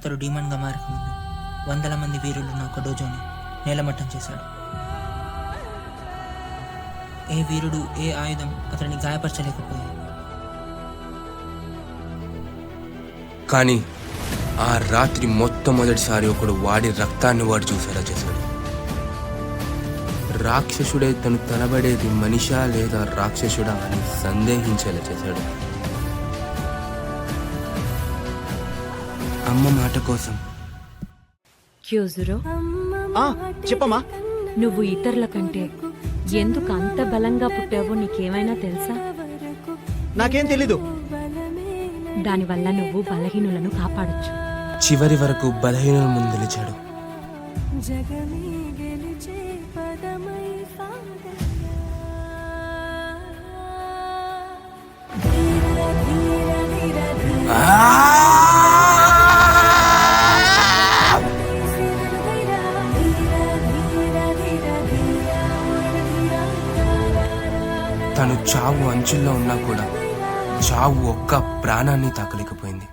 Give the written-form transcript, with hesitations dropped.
అతడు డీమన్గా మారకముందు వందల మంది వీరులున్న ఒక డోజోని నేలమట్టం చేశాడు. ఏ వీరుడు, ఏ ఆయుధం అతడిని గాయపరచలేకపోయాయి. కానీ ఆ రాత్రి మొట్టమొదటిసారి ఒకడు వాడి రక్తాన్ని వాడు చూసేలా చేశాడు. రాక్షసుడే తను తలబడేది మనిషా లేదా రాక్షసుడా అని సందేహించేలా చేశాడు. అమ్మ మాట కోసం. క్యూజురో, చెప్పమ్మా. నువ్వు ఇతరుల కంటే ఎందుకు అంత బలంగా పుట్టావో నీకేమైనా తెలుసా? నాకేం తెలీదు. దానివల్ల నువ్వు బలహీనులను కాపాడొచ్చు. చివరి వరకు బలహీనుల ముందు నిలిచాడు. తను చావు అంచుల్లో ఉన్నా కూడా చావు ఒక్క ప్రాణాన్ని తాకలేకపోయింది.